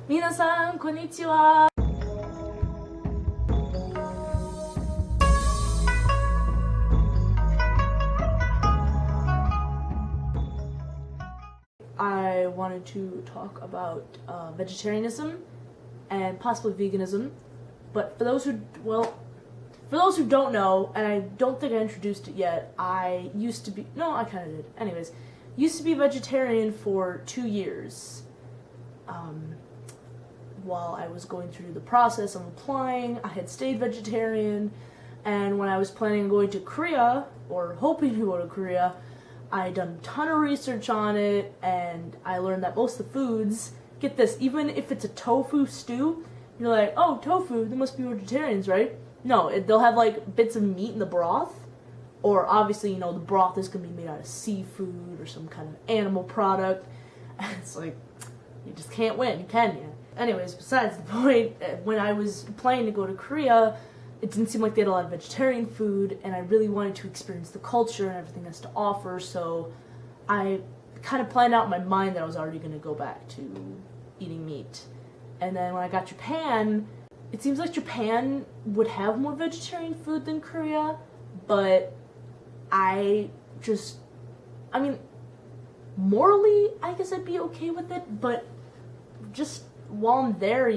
皆さんこんにちは。I wanted to talk about vegetarianism and possibly veganism, but for those who don't know, and I don't think I introduced it yet, I kind of did. Anyways, used to be vegetarian for 2 years. While I was going through the process of applying, I had stayed vegetarian, and when I was planning on going to Korea, or hoping to go to Korea, I had done a ton of research on it, and I learned that most of the foods, get this, even if it's a tofu stew, you're like, oh, tofu, they must be vegetarians, right? No, they'll have like bits of meat in the broth, or obviously, the broth is going to be made out of seafood or some kind of animal product, and it's like, you just can't win, can you? Anyways, besides the point, when I was planning to go to Korea, it didn't seem like they had a lot of vegetarian food, and I really wanted to experience the culture and everything that's to offer, so I kind of planned out in my mind that I was already going to go back to eating meat. And then when I got Japan, it seems like Japan would have more vegetarian food than Korea, but morally, I guess I'd be okay with it, but just while I'm there,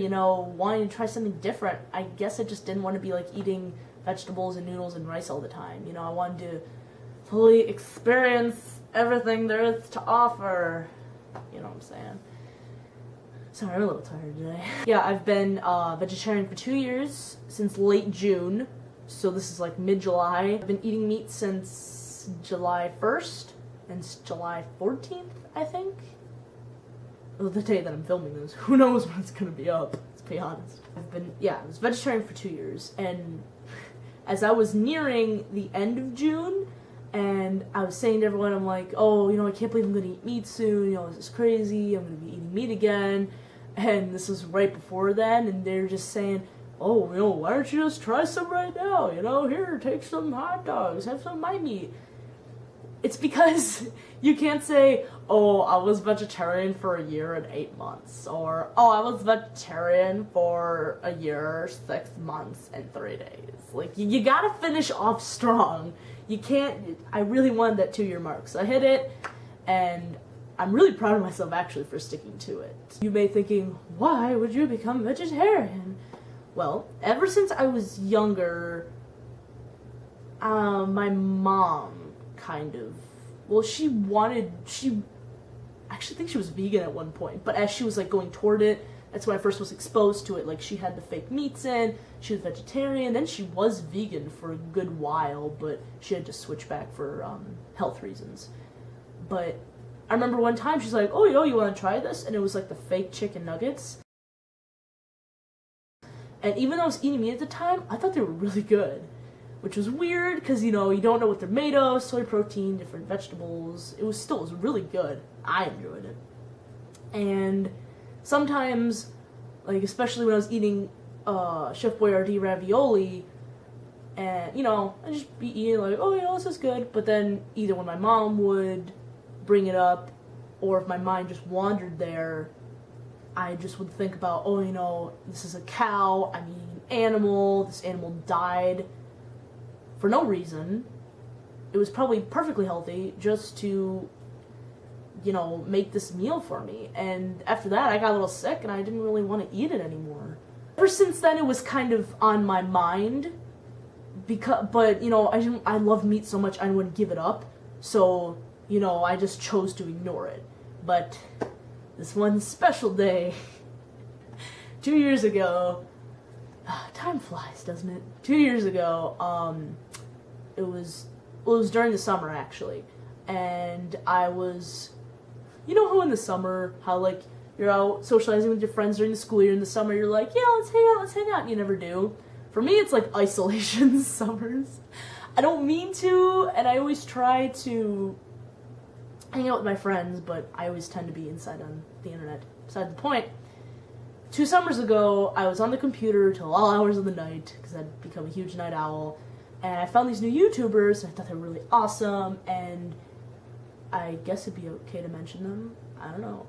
wanting to try something different, I guess I just didn't want to be like eating vegetables and noodles and rice all the time. I wanted to fully experience everything there is to offer. You know what I'm saying? Sorry, I'm a little tired today. Yeah, I've been vegetarian for 2 years, since late June, so this is like mid-July. I've been eating meat since July 1st, and it's July 14th, I think? Well, the day that I'm filming this, who knows when it's gonna be up, let's be honest. I was vegetarian for 2 years, and as I was nearing the end of June, and I was saying to everyone, I'm like, oh, I can't believe I'm gonna eat meat soon, this is crazy, I'm gonna be eating meat again, and this was right before then, and they're just saying, oh, why don't you just try some right now, here, take some hot dogs, have some of my meat. It's because you can't say, oh, I was vegetarian for a year and 8 months, or, oh, I was vegetarian for a year, 6 months, and 3 days. Like, you gotta finish off strong. You can't, I really wanted that 2-year mark, so I hit it, and I'm really proud of myself, actually, for sticking to it. You may be thinking, why would you become vegetarian? Well, ever since I was younger, my mom she actually think she was vegan at one point, but as she was like going toward it, that's when I first was exposed to it. Like, she had the fake meats in, she was vegetarian, then she was vegan for a good while, but she had to switch back for health reasons. But I remember one time she's like, oh, you want to try this? And it was like the fake chicken nuggets. And even though I was eating meat at the time, I thought they were really good. Which was weird, because, you don't know what they're made of, soy protein, different vegetables. It was really good. I enjoyed it. And sometimes, like, especially when I was eating Chef Boyardee ravioli, and, I'd just be eating like, oh, this is good. But then either when my mom would bring it up, or if my mind just wandered there, I just would think about, oh, this is a cow, I'm eating an animal, this animal died for no reason. It was probably perfectly healthy just to, make this meal for me. And after that, I got a little sick and I didn't really want to eat it anymore. Ever since then, it was kind of on my mind, but I love meat so much I didn't want to give it up. So, I just chose to ignore it. But this one special day, 2 years ago, time flies, doesn't it? 2 years ago, it was during the summer, actually, and I was, how in the summer, how, like, you're out socializing with your friends during the school year, in the summer you're like, yeah, let's hang out, and you never do. For me, it's like isolation summers. I don't mean to, and I always try to hang out with my friends, but I always tend to be inside on the internet. Beside the point, 2 summers ago, I was on the computer till all hours of the night, because I'd become a huge night owl, and I found these new YouTubers, and I thought they were really awesome, and I guess it'd be okay to mention them. I don't know.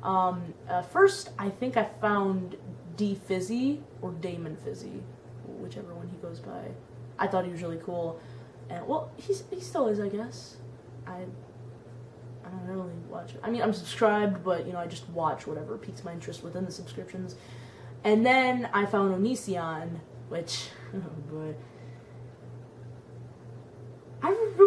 First, I think I found D Fizzy or Damon Fizzy, whichever one he goes by. I thought he was really cool, and well, he still is, I guess. I don't really watch it. I mean, I'm subscribed, but I just watch whatever piques my interest within the subscriptions. And then I found Onision, which oh boy, I don't know.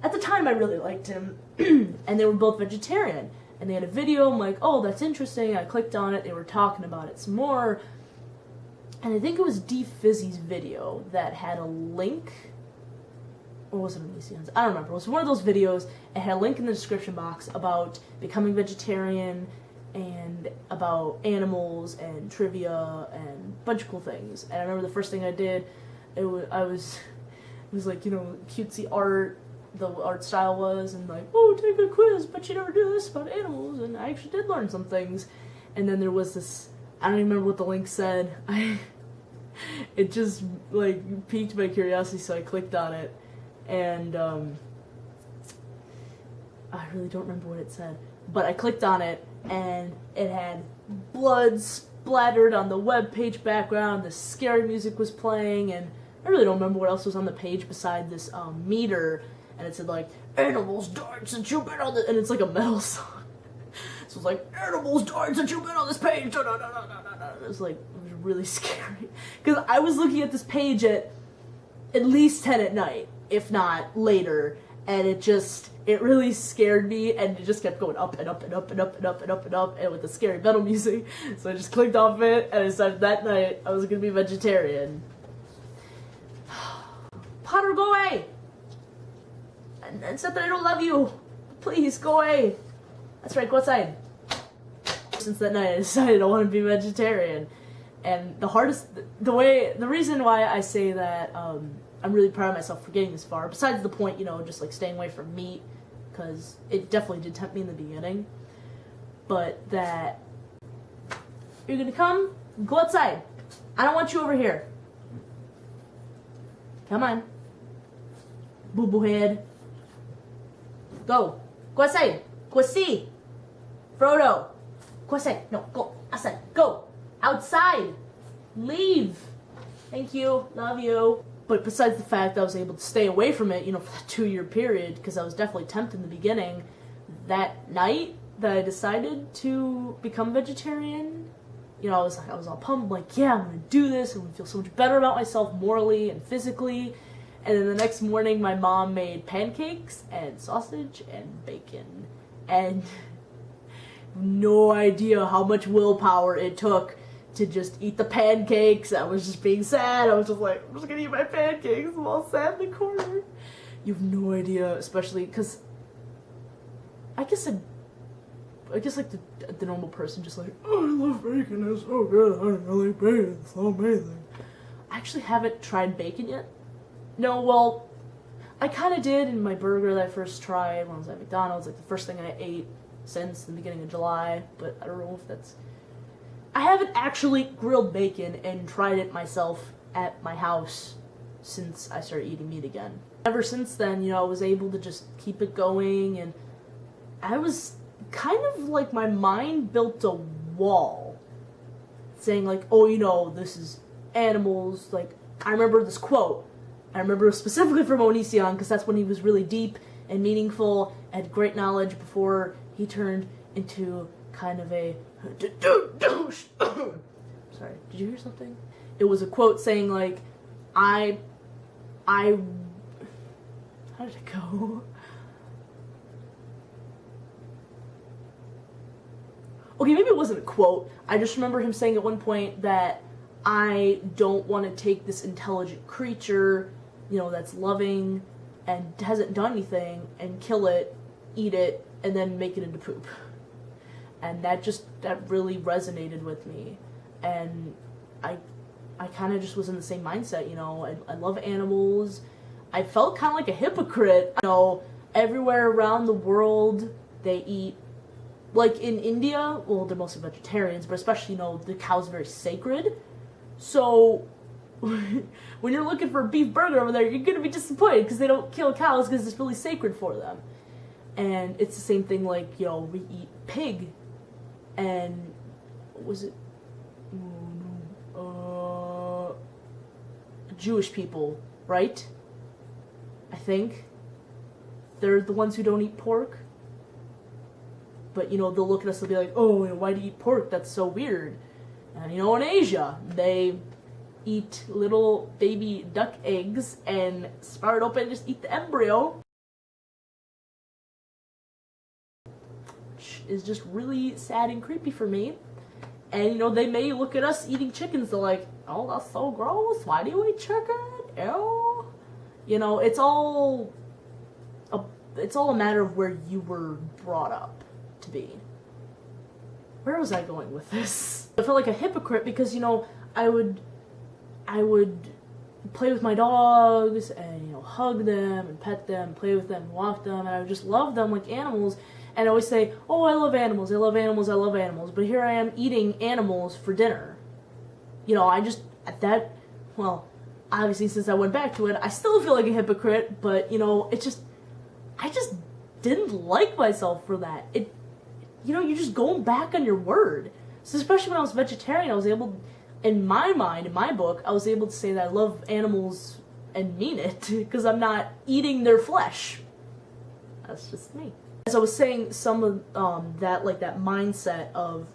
At the time I really liked him, and they were both vegetarian, and they had a video. I'm like, oh, that's interesting. I clicked on it. They were talking about it some more, and I think it was D Fizzy's video that had a link. Or was it Onision's? I don't remember. It was one of those videos. It had a link in the description box about becoming vegetarian and about animals and trivia and a bunch of cool things. And I remember the first thing I did, it was like, cutesy art, the art style was, and like, oh, take a quiz, but you never do this about animals, and I actually did learn some things. And then there was this, I don't even remember what the link said. It just, like, piqued my curiosity, so I clicked on it, and, I really don't remember what it said, but I clicked on it, and it had blood splattered on the web page background, the scary music was playing, and I really don't remember what else was on the page beside this meter, and it said like, animals died since you've been on this, and it's like a metal song. So it's like, animals died since you've been on this page. It was like, it was really scary. Because I was looking at this page at least 10 at night, if not later, and it really scared me, and it just kept going up and up and up and up and up and up and up, and with the scary metal music. So I just clicked off it, and I decided that night I was going to be vegetarian. Potter, go away! And it's not that I don't love you. Please, go away. That's right, go outside. Since that night I decided I want to be vegetarian. And the reason why I say that I'm really proud of myself for getting this far, besides the point, just like staying away from meat, because it definitely did tempt me in the beginning, but that you're gonna go outside. I don't want you over here. Come on. Boo-boo head. Go outside. Go see. Frodo. Go outside. No, go outside. Go outside. Leave. Thank you. Love you. But besides the fact that I was able to stay away from it, for that 2-year period, because I was definitely tempted in the beginning, that night that I decided to become vegetarian, I was all pumped, like, yeah, I'm gonna do this, I'm gonna feel so much better about myself morally and physically. And then the next morning, my mom made pancakes and sausage and bacon, and no idea how much willpower it took to just eat the pancakes. I was just being sad. I was just like, I'm just gonna eat my pancakes. I'm all sad in the corner. You have no idea, especially because I guess like the normal person just like, oh, I love bacon. It's so good. I really like bacon. It's so amazing. I actually haven't tried bacon yet. No, well, I kind of did in my burger that I first tried when I was at McDonald's, like the first thing I ate since the beginning of July, but I don't know if that's... I haven't actually grilled bacon and tried it myself at my house since I started eating meat again. Ever since then, I was able to just keep it going, and I was kind of like, my mind built a wall saying like, oh, this is animals. Like, I remember this quote. I remember specifically from Onision, because that's when he was really deep and meaningful, had great knowledge before he turned into kind of a... Sorry, did you hear something? It was a quote saying like, how did it go? Okay, maybe it wasn't a quote. I just remember him saying at one point that I don't want to take this intelligent creature, that's loving and hasn't done anything, and kill it, eat it, and then make it into poop. And that really resonated with me. And I kind of just was in the same mindset, I love animals. I felt kind of like a hypocrite. Everywhere around the world, they eat, like in India, well, they're mostly vegetarians, but especially, the cow's very sacred. So, when you're looking for a beef burger over there, you're going to be disappointed because they don't kill cows because it's really sacred for them. And it's the same thing, like, you know, we eat pig, and was it Jewish people, right? I think they're the ones who don't eat pork. But, you know, they'll look at us and be like, oh, you know, why do you eat pork? That's so weird. And, you know, in Asia, they eat little baby duck eggs and sprout it open and just eat the embryo. Which is just really sad and creepy for me. And, you know, they may look at us eating chickens, they're like, oh, that's so gross. Why do you eat chicken? Ew. You know, it's all a matter of where you were brought up to be. Where was I going with this? I felt like a hypocrite because, you know, I would play with my dogs and, you know, hug them and pet them, play with them, walk them, and I would just love them like animals. And I always say, oh, I love animals, I love animals, I love animals. But here I am eating animals for dinner. You know, obviously since I went back to it, I still feel like a hypocrite, but, you know, I just didn't like myself for that. You know, you're just going back on your word. So especially when I was vegetarian, I was able, in my mind, in my book, I was able to say that I love animals and mean it, because I'm not eating their flesh. That's just me. As I was saying, some of that, like that mindset of,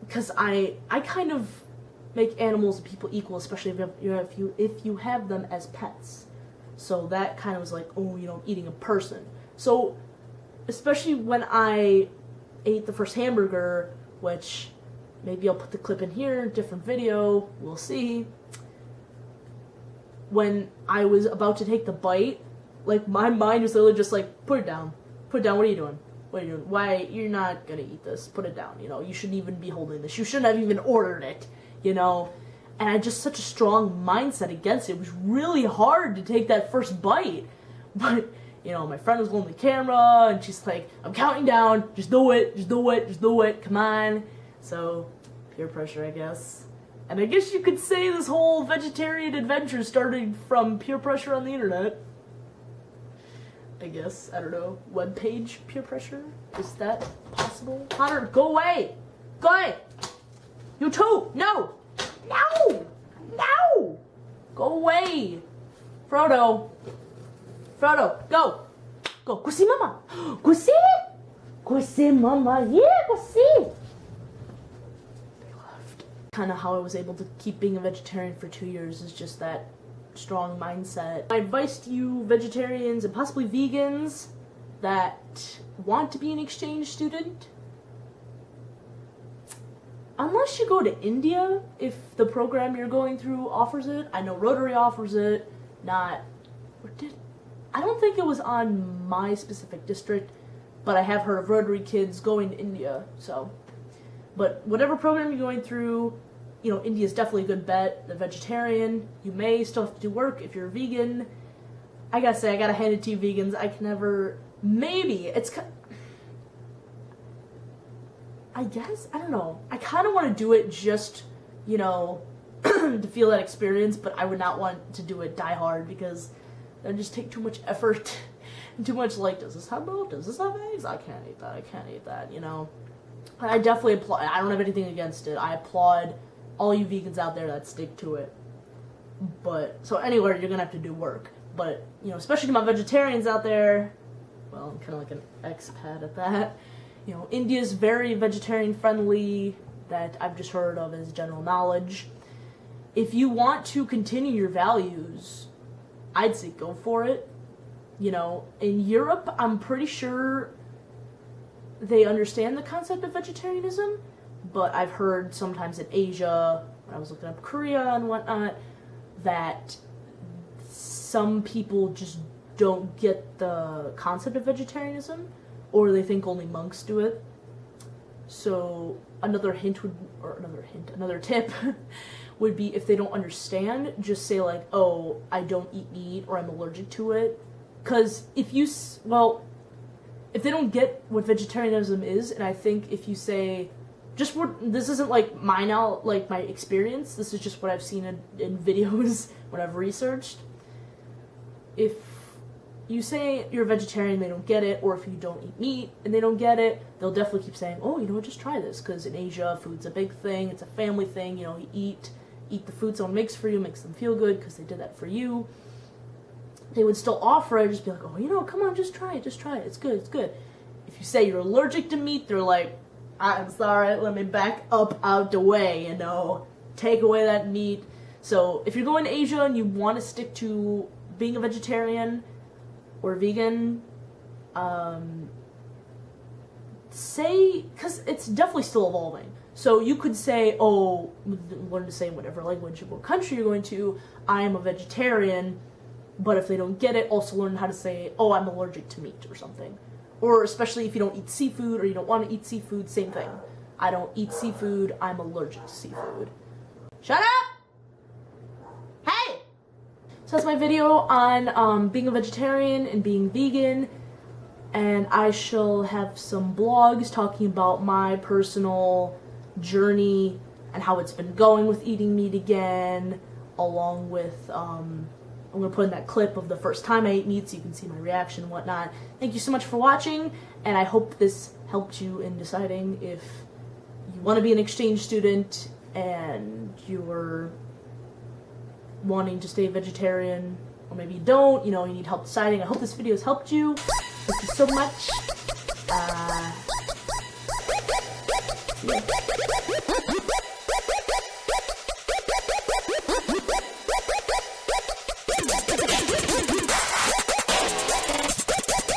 because I kind of make animals and people equal, especially if you have them as pets. So that kind of was like, oh, you know, eating a person. So especially when I ate the first hamburger, which maybe I'll put the clip in here, different video, we'll see. When I was about to take the bite, like my mind was literally just like, put it down. Put it down, what are you doing? What are you doing? Why, you're not gonna eat this. Put it down, you know, you shouldn't even be holding this. You shouldn't have even ordered it, you know. And I had just such a strong mindset against it. It was really hard to take that first bite. But, you know, my friend was holding the camera, and she's like, I'm counting down, just do it, just do it, just do it, come on. So, peer pressure, I guess. And I guess you could say this whole vegetarian adventure started from peer pressure on the internet. I guess, I don't know, webpage peer pressure? Is that possible? Connor, go away! Go away! You too! No! No! No! Go away! Frodo! Frodo, go! Go! Go see Mama! Go see! Go see Mama! Yeah, go see! They left. Kind of how I was able to keep being a vegetarian for 2 years is just that strong mindset. My advice to you vegetarians and possibly vegans that want to be an exchange student, unless you go to India, if the program you're going through offers it. I know Rotary offers it, I don't think it was on my specific district, but I have heard of Rotary kids going to India, so. But whatever program you're going through, you know, India is definitely a good bet. The vegetarian, you may still have to do work if you're a vegan. I gotta say, I gotta hand it to you vegans. I can never, maybe, I guess, I don't know. I kind of want to do it just, you know, to feel that experience, but I would not want to do it die hard because that would just take too much effort and too much, like, does this have milk? Does this have eggs? I can't eat that. I can't eat that, you know. I definitely applaud, I don't have anything against it. I applaud all you vegans out there that stick to it. But, so anywhere, you're gonna have to do work. But, you know, especially to my vegetarians out there, well, I'm kind of like an expat at that. You know, India's very vegetarian friendly, that I've just heard of as general knowledge. If you want to continue your values, I'd say go for it. You know, in Europe, I'm pretty sure they understand the concept of vegetarianism, but I've heard sometimes in Asia, when I was looking up Korea and whatnot, that some people just don't get the concept of vegetarianism, or they think only monks do it. So another tip would be, if they don't understand, just say like, oh, I don't eat meat, or I'm allergic to it. Because if they don't get what vegetarianism is, and I think if you say, this isn't like my experience, this is just what I've seen in videos when I've researched. If you say you're a vegetarian, they don't get it, or if you don't eat meat and they don't get it, they'll definitely keep saying, oh, you know what, just try this, because in Asia, food's a big thing, it's a family thing, you know, you eat the food someone makes for you, makes them feel good, because they did that for you. They would still offer it, just be like, oh, you know, come on, just try it, it's good, it's good. If you say you're allergic to meat, they're like, I'm sorry, let me back up out the way, you know, take away that meat. So if you're going to Asia and you want to stick to being a vegetarian or vegan, say, because it's definitely still evolving. So you could say, oh, learn to say in whatever language or country you're going to, I am a vegetarian, but if they don't get it, also learn how to say, oh, I'm allergic to meat or something. Or especially if you don't eat seafood or you don't want to eat seafood, same thing. I don't eat seafood, I'm allergic to seafood. Shut up! Hey! So that's my video on being a vegetarian and being vegan, and I shall have some blogs talking about my personal journey and how it's been going with eating meat again, along with, I'm going to put in that clip of the first time I ate meat so you can see my reaction and whatnot. Thank you so much for watching, and I hope this helped you in deciding if you want to be an exchange student and you're wanting to stay vegetarian, or maybe you don't, you know, you need help deciding. I hope this video has helped you. Thank you so much. See ya.